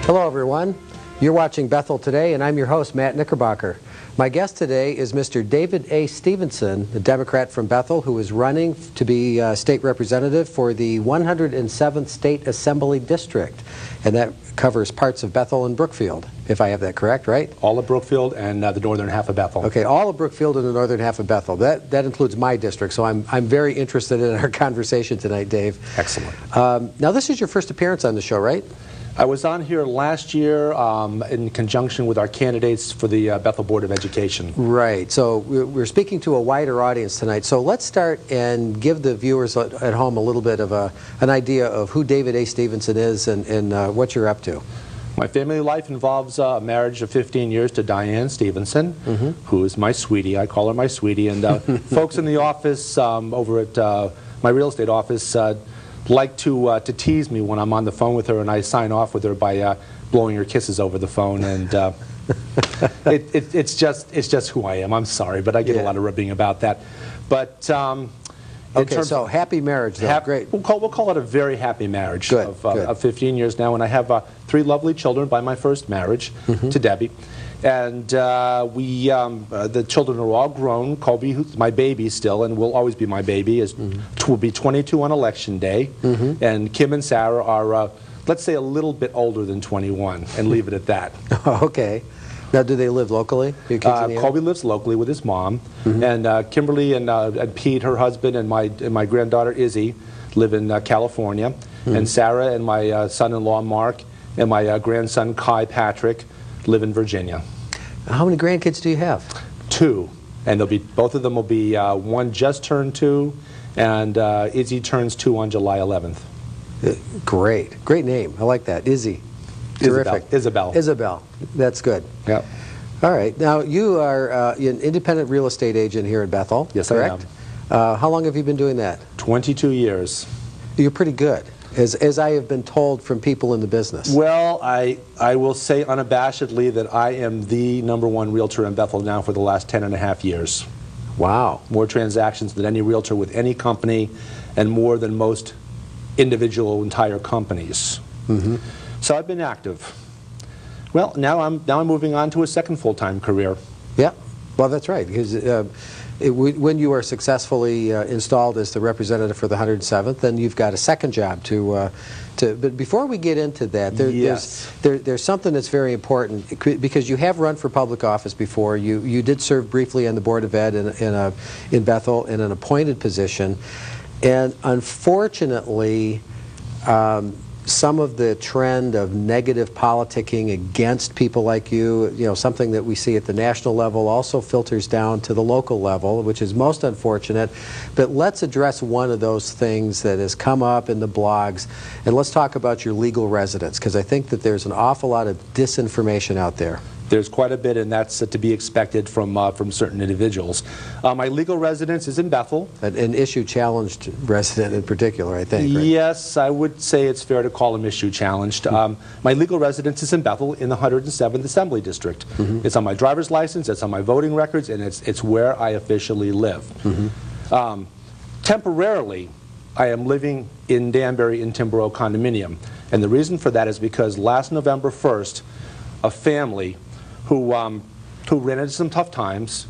Hello everyone. You're watching Bethel Today and I'm your host, Matt Knickerbocker. My guest today is Mr. David A. Stevenson, a Democrat from Bethel who is running to be state representative for the 107th State Assembly District. And that covers parts of Bethel and Brookfield, if I have that correct, right? All of Brookfield and the northern half of Bethel. Okay, all of Brookfield and the northern half of Bethel. That includes my district, so I'm very interested in our conversation tonight, Dave. Excellent. Now this is your first appearance on the show, right? I was on here last year in conjunction with our candidates for the Bethel Board of Education. Right. So we're speaking to a wider audience tonight. So let's start and give the viewers at home a little bit of an idea of who David A. Stevenson is and what you're up to. My family life involves a marriage of 15 years to Diane Stevenson, who is my sweetie. I call her my sweetie. And folks in the office over at my real estate office like to tease me when I'm on the phone with her, and I sign off with her by blowing her kisses over the phone, and it's just who I am. I'm sorry, but I get a lot of ribbing about that. But okay, so happy marriage, though. Great. We'll call it a very happy marriage. Good, of 15 years now, and I have 3 lovely children by my first marriage to Debbie. And the children are all grown. Colby, who's my baby still, and will always be my baby, will be 22 on election day. And Kim and Sarah are, let's say, a little bit older than 21, and leave it at that. Okay. Now, do they live locally? Colby lives locally with his mom, and Kimberly and Pete, her husband, and my granddaughter Izzy live in California, and Sarah and my son-in-law Mark and my grandson Kai Patrick live in Virginia. How many grandkids do you have? 2, and both of them will be one just turned 2, and Izzy turns 2 on July 11th. Great name. I like that. Izzy. Terrific. Isabel. That's good. Yep. All right. Now you are an independent real estate agent here in Bethel. Yes, correct? I am. How long have you been doing that? 22 years. You're pretty good, as I have been told from people in the business. Well, I will say unabashedly that I am the #1 realtor in Bethel now for the last 10.5 years. Wow. More transactions than any realtor with any company, and more than most individual entire companies. So I've been active. Well, now I'm moving on to a second full-time career. Yeah. Well, that's right, because when you are successfully installed as the representative for the 107th, then you've got a second job to but before we get into that, there's something that's very important, because you have run for public office before. You did serve briefly on the Board of Ed in Bethel in an appointed position, and unfortunately some of the trend of negative politicking against people like you, something that we see at the national level, also filters down to the local level, which is most unfortunate. But let's address one of those things that has come up in the blogs, and let's talk about your legal residence, because I think that there's an awful lot of disinformation out there. There's quite a bit, and that's to be expected from certain individuals. My legal residence is in Bethel. An issue-challenged resident in particular, I think, right? Yes, I would say it's fair to call him issue-challenged. My legal residence is in Bethel in the 107th Assembly District. It's on my driver's license, it's on my voting records, and it's where I officially live. Temporarily, I am living in Danbury in Timborough condominium, and the reason for that is because last November 1st, a family who ran into some tough times,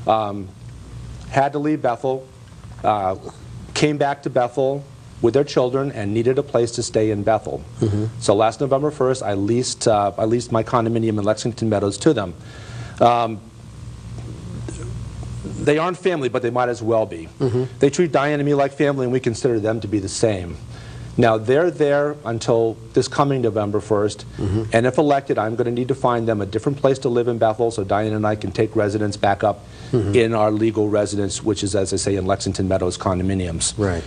had to leave Bethel, came back to Bethel with their children and needed a place to stay in Bethel. So last November 1st, I leased my condominium in Lexington Meadows to them. They aren't family, but they might as well be. They treat Diane and me like family, and we consider them to be the same. Now, they're there until this coming November 1st, and if elected, I'm going to need to find them a different place to live in Bethel so Diane and I can take residence back up in our legal residence, which is, as I say, in Lexington Meadows condominiums. Right.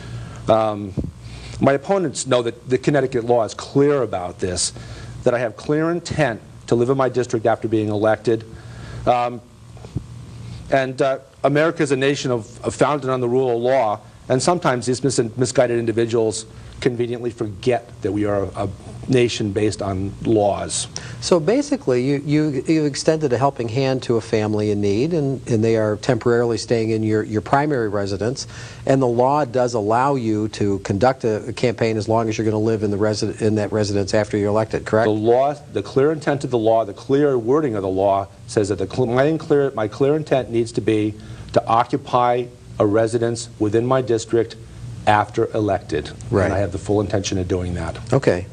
My opponents know that the Connecticut law is clear about this, that I have clear intent to live in my district after being elected. America is a nation founded on the rule of law, and sometimes these misguided individuals conveniently forget that we are nation based on laws. So basically, you extended a helping hand to a family in need, and they are temporarily staying in your primary residence, and the law does allow you to conduct a campaign as long as you're going to live in that residence after you're elected, correct? The law, the clear intent of the law, the clear wording of the law says that my clear intent needs to be to occupy a residence within my district after elected. Right. And I have the full intention of doing that. Okay.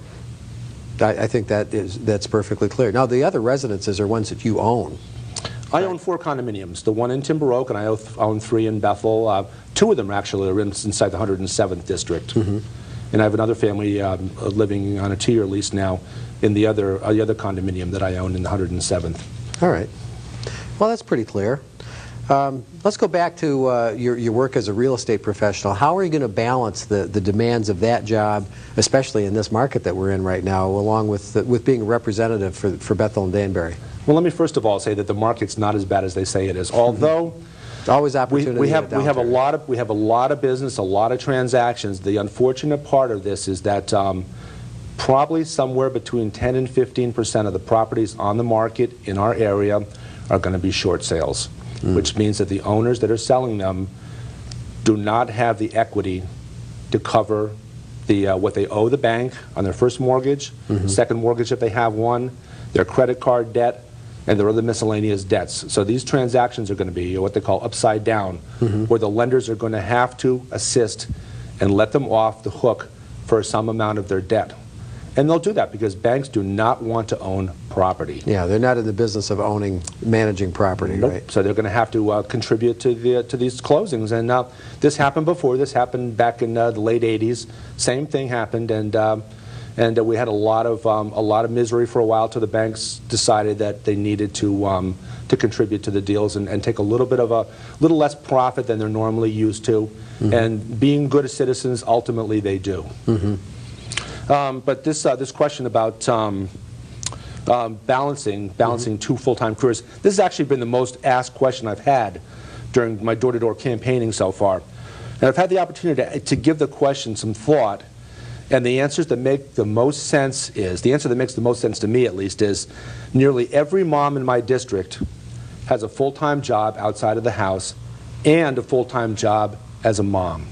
I think that's perfectly clear. Now, the other residences are ones that you own. I own 4 condominiums, the one in Timber Oak, and I own 3 in Bethel. 2 of them actually are inside the 107th district. And I have another family living on a 2-year lease now in the other condominium that I own in the 107th. All right. Well, that's pretty clear. Let's go back to your work as a real estate professional. How are you going to balance the demands of that job, especially in this market that we're in right now, along with being a representative for Bethel and Danbury? Well, let me first of all say that the market's not as bad as they say it is. Although always opportunity. we have a lot of business, a lot of transactions. The unfortunate part of this is that probably somewhere between 10 and 15% of the properties on the market in our area are going to be short sales. Which means that the owners that are selling them do not have the equity to cover what they owe the bank on their first mortgage, second mortgage if they have one, their credit card debt, and their other miscellaneous debts. So these transactions are going to be what they call upside down, where the lenders are going to have to assist and let them off the hook for some amount of their debt. And they'll do that because banks do not want to own property. Yeah, they're not in the business of managing property, nope. Right? So they're going to have to contribute to these closings. And this happened before. This happened back in the late '80s. Same thing happened, and we had a lot of misery for a while till the banks decided that they needed to contribute to the deals and take a little less profit than they're normally used to. And being good citizens, ultimately they do. But this question about balancing 2 full-time careers, this has actually been the most asked question I've had during my door-to-door campaigning so far. And I've had the opportunity to give the question some thought, and the answer that makes the most sense to me at least is nearly every mom in my district has a full-time job outside of the house and a full-time job as a mom.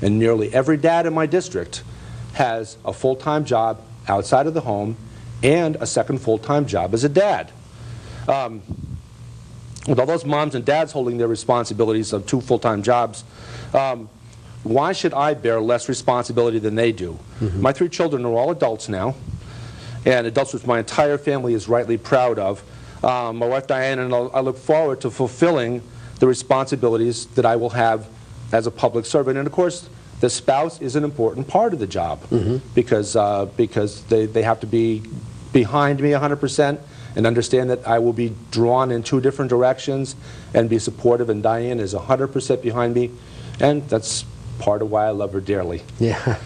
And nearly every dad in my district has a full-time job outside of the home and a second full-time job as a dad. With all those moms and dads holding their responsibilities of 2 full-time jobs, why should I bear less responsibility than they do? My 3 children are all adults now, and adults which my entire family is rightly proud of. My wife Diane and I look forward to fulfilling the responsibilities that I will have as a public servant. And of course, the spouse is an important part of the job because they have to be behind me 100% and understand that I will be drawn in 2 different directions and be supportive, and Diane is 100% behind me, and that's part of why I love her dearly. Yeah.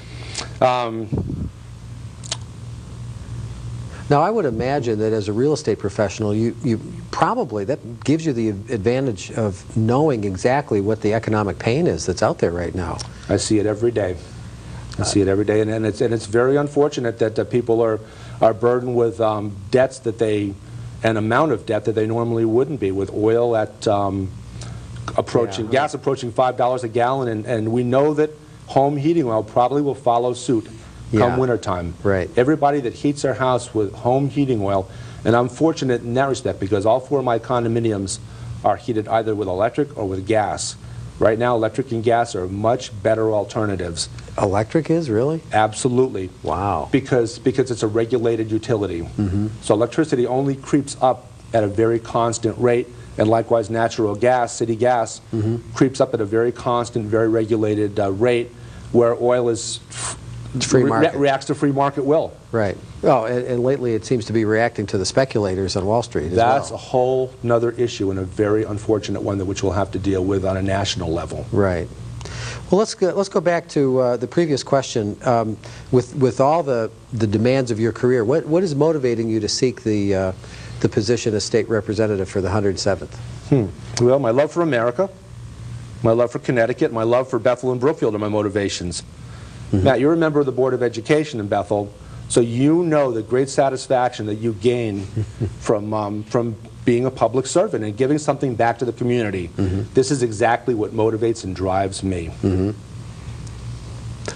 Now, I would imagine that as a real estate professional, you probably, that gives you the advantage of knowing exactly what the economic pain is that's out there right now. I see it every day. I see it every day, and it's very unfortunate that people are burdened with debts an amount of debt that they normally wouldn't be, with oil at gas approaching $5 a gallon, and we know that home heating oil probably will follow suit come wintertime. Right. Everybody that heats their house with home heating oil, and I'm fortunate in that respect because all 4 of my condominiums are heated either with electric or with gas. Right now, electric and gas are much better alternatives. Electric is, really? Absolutely. Wow. Because it's a regulated utility. So electricity only creeps up at a very constant rate, and likewise natural gas, city gas, creeps up at a very constant, very regulated rate, where oil is reacts to free market will. Right. Oh, and lately it seems to be reacting to the speculators on Wall Street as That's well. a whole nother issue, and a very unfortunate one which we'll have to deal with on a national level. Right. Well, let's go back to the previous question. With all the demands of your career, what is motivating you to seek the position as state representative for the 107th? Well, my love for America, my love for Connecticut, my love for Bethel and Brookfield are my motivations. Matt, you're a member of the Board of Education in Bethel. So you know the great satisfaction that you gain from being a public servant and giving something back to the community. This is exactly what motivates and drives me.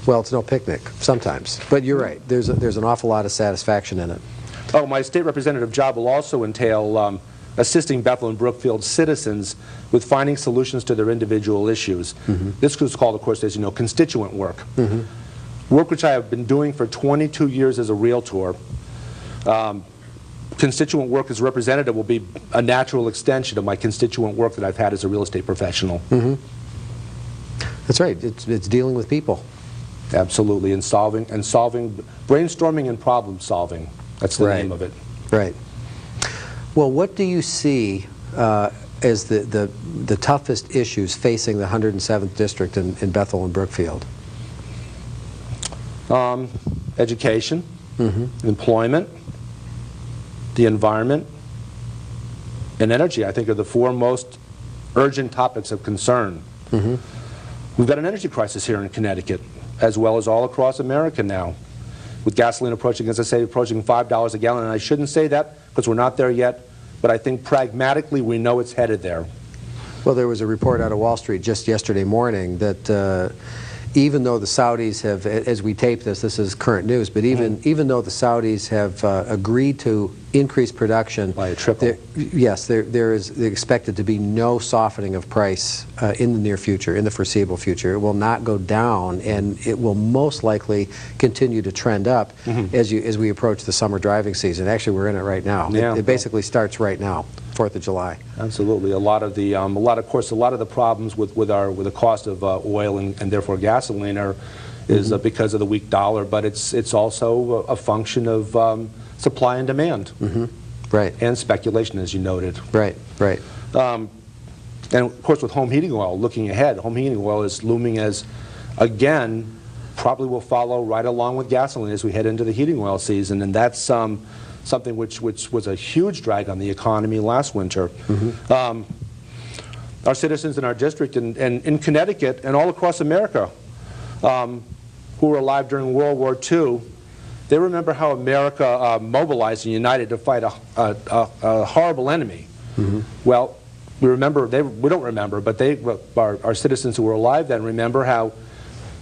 Well, it's no picnic sometimes, but you're right. There's an awful lot of satisfaction in it. Oh, my state representative job will also entail assisting Bethel and Brookfield citizens with finding solutions to their individual issues. This is called, of course, as you know, constituent work. Work which I have been doing for 22 years as a realtor. Constituent work as a representative will be a natural extension of my constituent work that I've had as a real estate professional. That's right. It's dealing with people. Absolutely, and solving, brainstorming and problem solving. That's the name of it. Right. Well, what do you see as the toughest issues facing the 107th District in Bethel and Brookfield? Education, employment, the environment, and energy, I think, are the four most urgent topics of concern. We've got an energy crisis here in Connecticut, as well as all across America now, with gasoline approaching, as I say, approaching $5 a gallon. And I shouldn't say that because we're not there yet, but I think pragmatically we know it's headed there. Well, there was a report out of Wall Street just yesterday morning that even though the Saudis have, as we tape this is current news, but even though the Saudis have agreed to increase production by a triple, there is expected to be no softening of price in the near future, in the foreseeable future. It will not go down, and it will most likely continue to trend up as we approach the summer driving season. Actually, we're in it right now. Yeah. It basically starts right now. 4th of July. Absolutely. A lot of the problems with the cost of oil and therefore gasoline is because of the weak dollar, but it's also a function of supply and demand, right, and speculation, as you noted. Right. And of course, with home heating oil, looking ahead, home heating oil is looming as, again, probably will follow right along with gasoline as we head into the heating oil season, and that's something which was a huge drag on the economy last winter. Our citizens in our district and in Connecticut and all across America who were alive during World War II, they remember how America mobilized and united to fight a horrible enemy. Well, we don't remember, but our citizens who were alive then remember how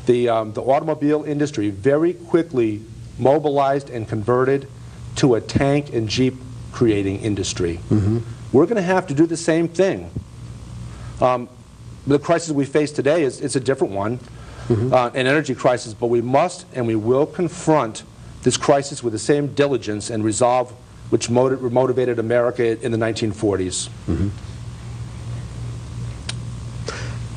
the automobile industry very quickly mobilized and converted to a tank and jeep creating industry. We're going to have to do the same thing. The crisis we face today is a different one, an energy crisis, but we must and we will confront this crisis with the same diligence and resolve which motivated America in the 1940s.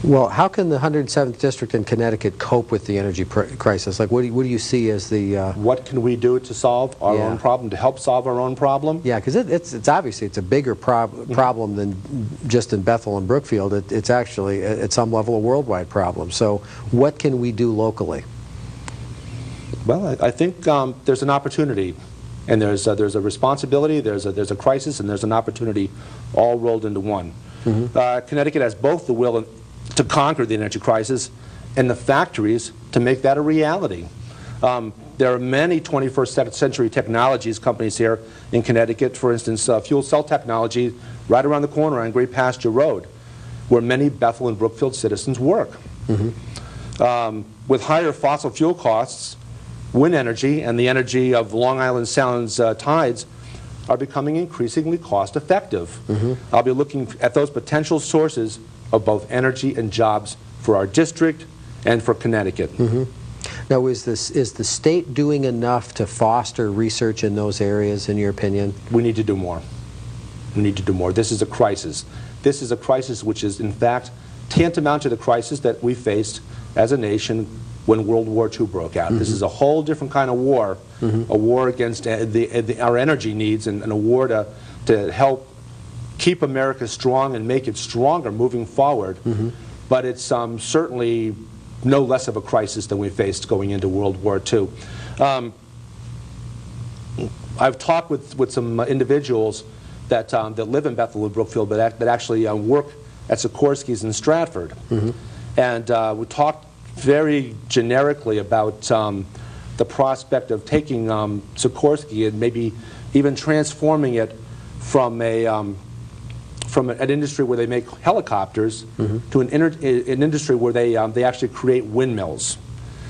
Well, how can the 107th District in Connecticut cope with the energy crisis? Like, what do you see as the... What can we do to solve our own problem, to help solve our own problem? Yeah, because it's obviously it's a bigger problem than just in Bethel and Brookfield. It's actually, at some level, a worldwide problem. So what can we do locally? Well, I think there's an opportunity, and there's a responsibility, there's a crisis, and there's an opportunity all rolled into one. Connecticut has both the will to conquer the energy crisis and the factories to make that a reality. There are many 21st century technologies companies here in Connecticut, for instance, fuel cell technology right around the corner on Great Pasture Road, where many Bethel and Brookfield citizens work. With higher fossil fuel costs, wind energy and the energy of Long Island Sound's tides are becoming increasingly cost effective. I'll be looking at those potential sources of both energy and jobs for our district and for Connecticut. Now, is the state doing enough to foster research in those areas, in your opinion? We need to do more. We need to do more. This is a crisis. This is a crisis which is, in fact, tantamount to the crisis that we faced as a nation when World War II broke out. This is a whole different kind of war, a war against our energy needs, and a war to help keep America strong and make it stronger moving forward. But it's certainly no less of a crisis than we faced going into World War II. I've talked with some individuals that live in Bethel and Brookfield, but that actually work at Sikorsky's in Stratford. And we talked very generically about the prospect of taking Sikorsky and maybe even transforming it from an industry where they make helicopters to an industry where they actually create windmills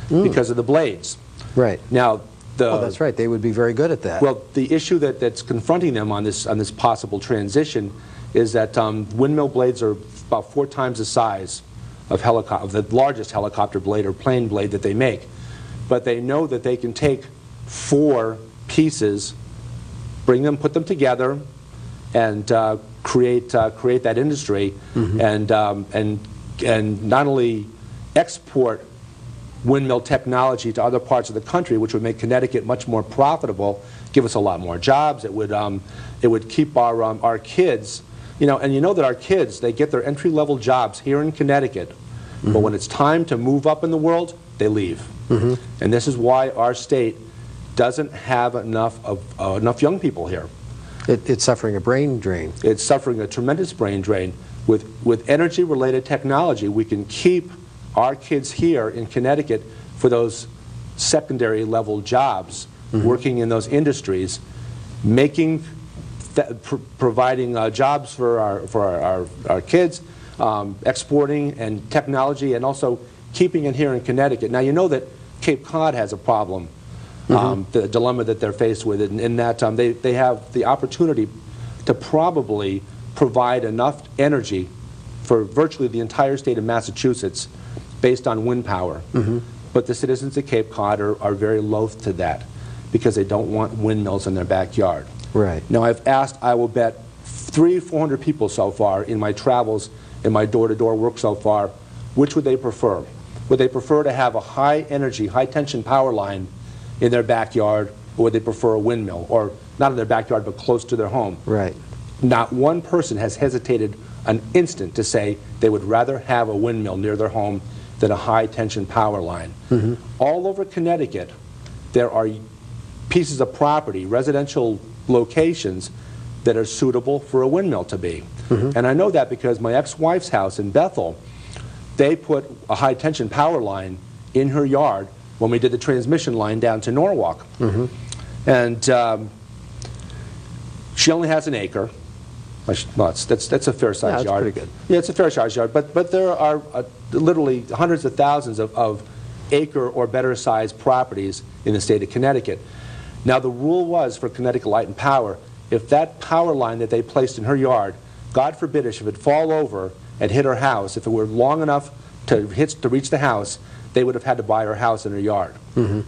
because of the blades. Right. Now, that's right. They would be very good at that. Well, the issue that's confronting them on this possible transition is that windmill blades are about 4 times the size of the largest helicopter blade or plane blade that they make. But they know that they can take 4 pieces, put them together, and create that industry, and not only export windmill technology to other parts of the country, which would make Connecticut much more profitable, give us a lot more jobs. It would keep our kids, and you know that our kids, they get their entry-level jobs here in Connecticut, but when it's time to move up in the world, they leave. And this is why our state doesn't have enough young people here. It's suffering a brain drain. It's suffering a tremendous brain drain. With energy-related technology, we can keep our kids here in Connecticut for those secondary level jobs, working in those industries, providing jobs for our kids, exporting and technology, and also keeping it here in Connecticut. Now, you know that Cape Cod has a problem, the dilemma that they're faced with, in that they have the opportunity to probably provide enough energy for virtually the entire state of Massachusetts based on wind power. But the citizens of Cape Cod are very loath to that because they don't want windmills in their backyard. Right. Now, I will bet 300-400 people so far in my travels, in my door-to-door work so far, which would they prefer? Would they prefer to have a high-energy, high-tension power line in their backyard, or would they prefer a windmill? Or not in their backyard, but close to their home? Right. Not one person has hesitated an instant to say they would rather have a windmill near their home than a high-tension power line. All over Connecticut, there are pieces of property, residential locations, that are suitable for a windmill to be. And I know that because my ex-wife's house in Bethel, they put a high-tension power line in her yard when we did the transmission line down to Norwalk. And she only has an acre. Well, that's a fair-sized yard. Pretty good. Yeah, it's a fair-sized yard. But there are literally hundreds of thousands of acre or better-sized properties in the state of Connecticut. Now, the rule was for Connecticut Light and Power, if that power line that they placed in her yard, God forbid, if it fall over and hit her house, if it were long enough to reach the house, they would have had to buy her house in her yard.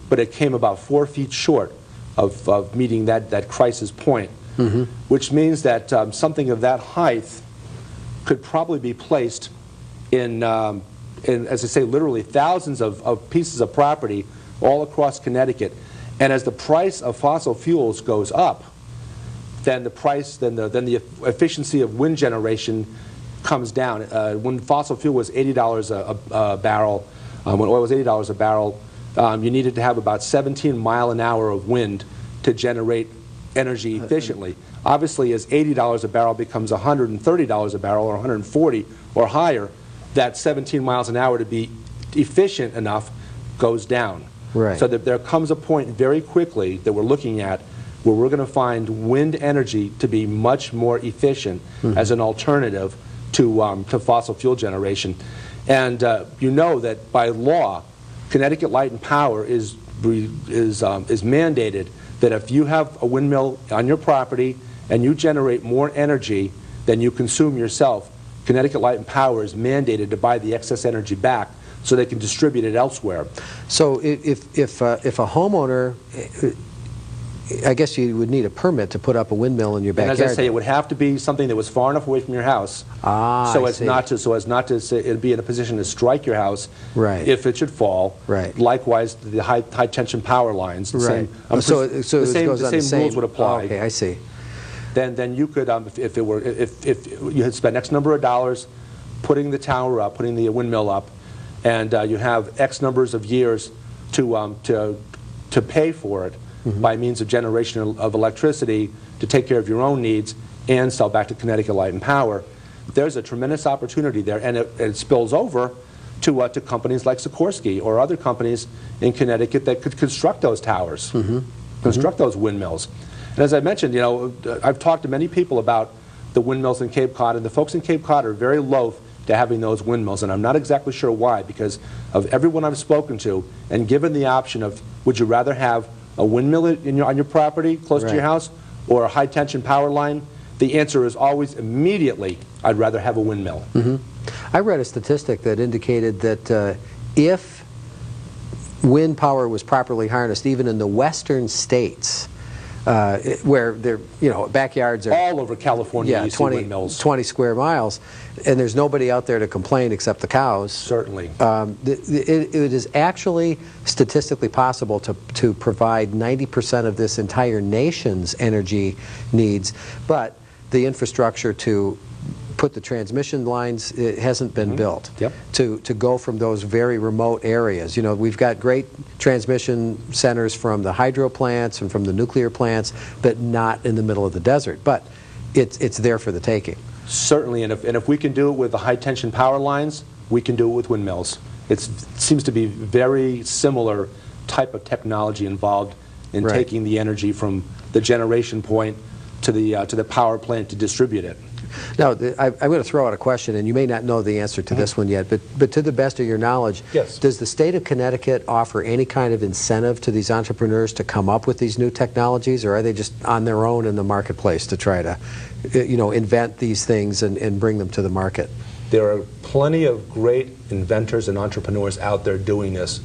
But it came about 4 feet short of meeting that crisis point, which means that something of that height could probably be placed in, as I say, literally thousands of pieces of property all across Connecticut. And as the price of fossil fuels goes up, then the efficiency of wind generation comes down. When fossil fuel was $80 a barrel, when oil was $80 a barrel, you needed to have about 17 mile an hour of wind to generate energy efficiently. Obviously, as $80 a barrel becomes $130 a barrel, or $140 or higher, that 17 miles an hour to be efficient enough goes down. Right. So that there comes a point very quickly that we're looking at where we're going to find wind energy to be much more efficient as an alternative to fossil fuel generation. And you know that by law, Connecticut Light and Power is mandated that if you have a windmill on your property and you generate more energy than you consume yourself, Connecticut Light and Power is mandated to buy the excess energy back so they can distribute it elsewhere. So if a homeowner, I guess you would need a permit to put up a windmill in your backyard. And as I say, it would have to be something that was far enough away from your house, so as not to say it'd be in a position to strike your house, right, if it should fall. Right. Likewise, the high tension power lines. The right. same, the same rules would apply. Oh, okay, I see. Then you could, if you had spent X number of dollars putting the tower up, putting the windmill up, and you have X numbers of years to pay for it, by means of generation of electricity to take care of your own needs and sell back to Connecticut Light and Power, there's a tremendous opportunity there, and it spills over to companies like Sikorsky or other companies in Connecticut that could construct those towers, construct those windmills. And as I mentioned, you know, I've talked to many people about the windmills in Cape Cod, and the folks in Cape Cod are very loath to having those windmills, and I'm not exactly sure why, because of everyone I've spoken to, and given the option of, would you rather have a windmill on your property close to your house or a high-tension power line, the answer is always immediately, I'd rather have a windmill. I read a statistic that indicated that if wind power was properly harnessed, even in the western states, where their backyards are all over California, you see 20 square miles, and there's nobody out there to complain except the cows. Certainly. It is actually statistically possible to provide 90% of this entire nation's energy needs, but the infrastructure to put the transmission lines, it hasn't been built to go from those very remote areas. You know, we've got great transmission centers from the hydro plants and from the nuclear plants, but not in the middle of the desert. But it's there for the taking. Certainly, and if we can do it with the high-tension power lines, we can do it with windmills. It seems to be very similar type of technology involved in taking the energy from the generation point to the power plant to distribute it. Now, I'm going to throw out a question, and you may not know the answer to this one yet, but to the best of your knowledge, does the state of Connecticut offer any kind of incentive to these entrepreneurs to come up with these new technologies, or are they just on their own in the marketplace to try to, invent these things and bring them to the market? There are plenty of great inventors and entrepreneurs out there doing this,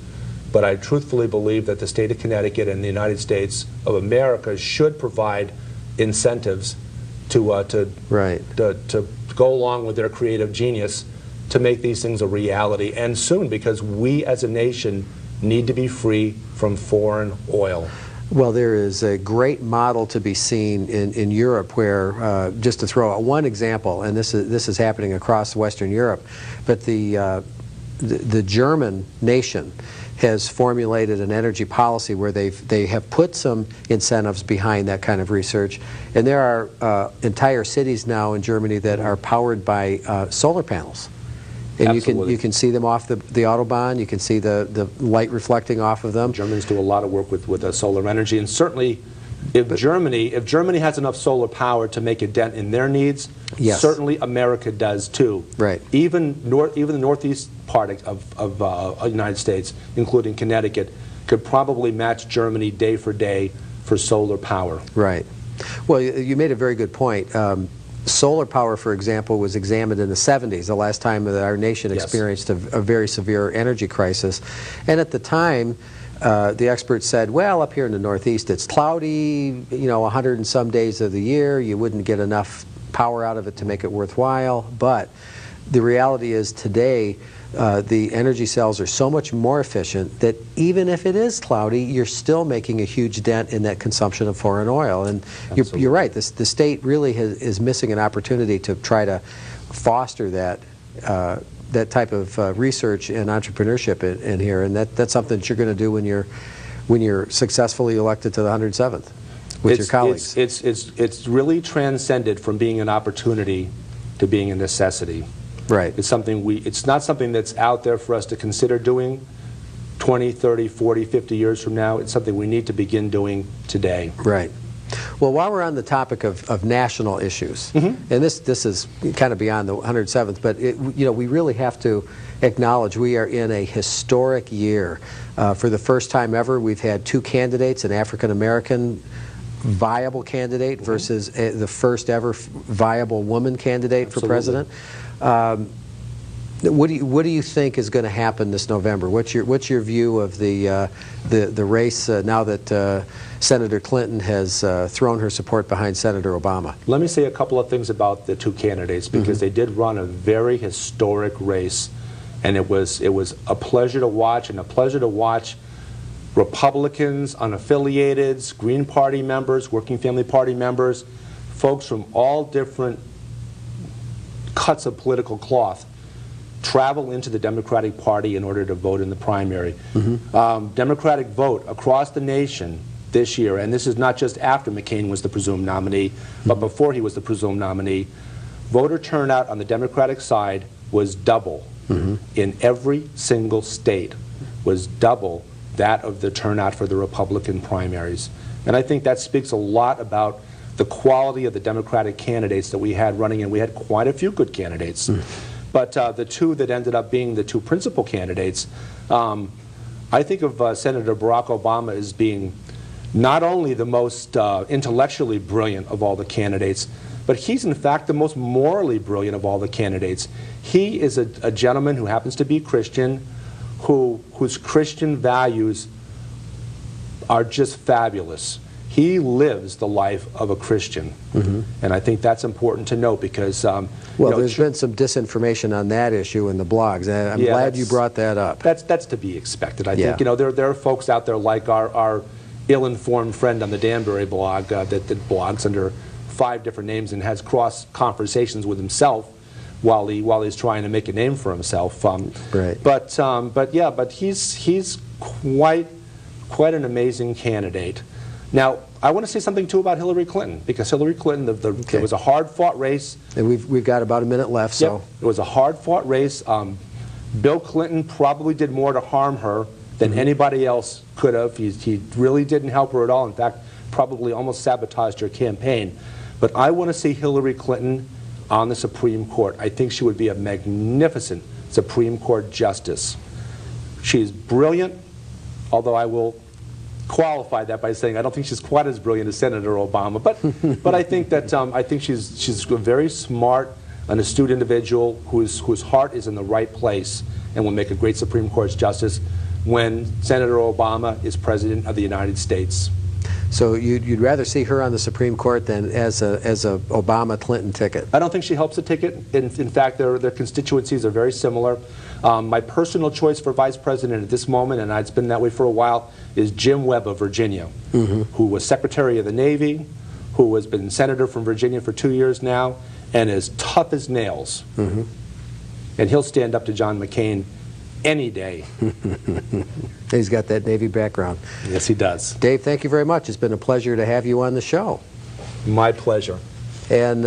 but I truthfully believe that the state of Connecticut and the United States of America should provide incentives to go along with their creative genius to make these things a reality, and soon, because we as a nation need to be free from foreign oil. Well, there is a great model to be seen in Europe where, just to throw out one example, and this is happening across Western Europe, but the German nation has formulated an energy policy where they have put some incentives behind that kind of research, and there are entire cities now in Germany that are powered by solar panels, and you can see them off the autobahn. You can see the light reflecting off of them. Germans do a lot of work with solar energy, and certainly if Germany has enough solar power to make a dent in their needs, certainly America does too. Right. Even the northeast part of the United States, including Connecticut, could probably match Germany day for day for solar power. Right. Well, you made a very good point. Solar power, for example, was examined in the 70s, the last time that our nation experienced a very severe energy crisis. And at the time, the experts said, well, up here in the Northeast, it's cloudy, 100 and some days of the year. You wouldn't get enough power out of it to make it worthwhile. But the reality is today, the energy cells are so much more efficient that even if it is cloudy, you're still making a huge dent in that consumption of foreign oil. And you're right, the state really is missing an opportunity to try to foster that type of research and entrepreneurship in here, and that's something that you're going to do when you're successfully elected to the 107th with your colleagues. It's really transcended from being an opportunity to being a necessity. Right. It's not something that's out there for us to consider doing 20, 30, 40, 50 years from now. It's something we need to begin doing today. Right. Well, while we're on the topic of national issues, and this is kind of beyond the 107th, but we really have to acknowledge we are in a historic year. For the first time ever, we've had two candidates, an African-American viable candidate versus the first ever viable woman candidate for president. What do you think is going to happen this November? What's your view of the race now that Senator Clinton has thrown her support behind Senator Obama? Let me say a couple of things about the two candidates, because they did run a very historic race, and it was a pleasure to watch, and a pleasure to watch Republicans, unaffiliateds, Green Party members, Working Family Party members, folks from all different cuts of political cloth travel into the Democratic Party in order to vote in the primary. Democratic vote across the nation this year, and this is not just after McCain was the presumed nominee, but before he was the presumed nominee, voter turnout on the Democratic side was double in every single state was double that of the turnout for the Republican primaries. And I think that speaks a lot about the quality of the Democratic candidates that we had running, and we had quite a few good candidates. But the two that ended up being the two principal candidates, I think of Senator Barack Obama as being not only the most intellectually brilliant of all the candidates, but he's in fact the most morally brilliant of all the candidates. He is a gentleman who happens to be Christian, whose Christian values are just fabulous. He lives the life of a Christian, and I think that's important to note because well, there's been some disinformation on that issue in the blogs. I'm glad you brought that up. That's to be expected. I think there are folks out there like our ill-informed friend on the Danbury blog that blogs under 5 different names and has cross conversations with himself while he's trying to make a name for himself. Right. But he's quite an amazing candidate. Now, I want to say something too about Hillary Clinton, because Hillary Clinton, it was a hard-fought race. And we've got about a minute left, so. Yep. It was a hard-fought race. Bill Clinton probably did more to harm her than anybody else could have. He really didn't help her at all. In fact, probably almost sabotaged her campaign. But I want to see Hillary Clinton on the Supreme Court. I think she would be a magnificent Supreme Court justice. She's brilliant, although I will qualify that by saying I don't think she's quite as brilliant as Senator Obama. But I think that she's a very smart, an astute individual whose heart is in the right place and will make a great Supreme Court justice when Senator Obama is President of the United States. So you'd rather see her on the Supreme Court than as a Obama-Clinton ticket? I don't think she helps the ticket. In fact, their constituencies are very similar. My personal choice for Vice President at this moment, and it's been that way for a while, is Jim Webb of Virginia, who was Secretary of the Navy, who has been Senator from Virginia for 2 years now, and is tough as nails. And he'll stand up to John McCain any day. He's got that Navy background. Yes, he does. Dave, thank you very much. It's been a pleasure to have you on the show. My pleasure. And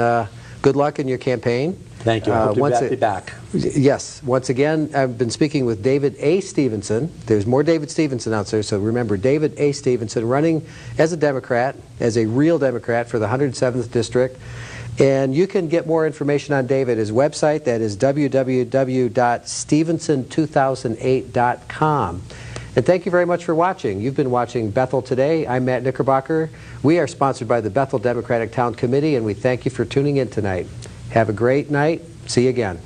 good luck in your campaign. Thank you. I hope to be back. Yes. Once again, I've been speaking with David A. Stevenson. There's more David Stevenson out there, so remember David A. Stevenson running as a Democrat, as a real Democrat for the 107th District. And you can get more information on David at his website. That is www.stevenson2008.com. And thank you very much for watching. You've been watching Bethel Today. I'm Matt Knickerbocker. We are sponsored by the Bethel Democratic Town Committee, and we thank you for tuning in tonight. Have a great night. See you again.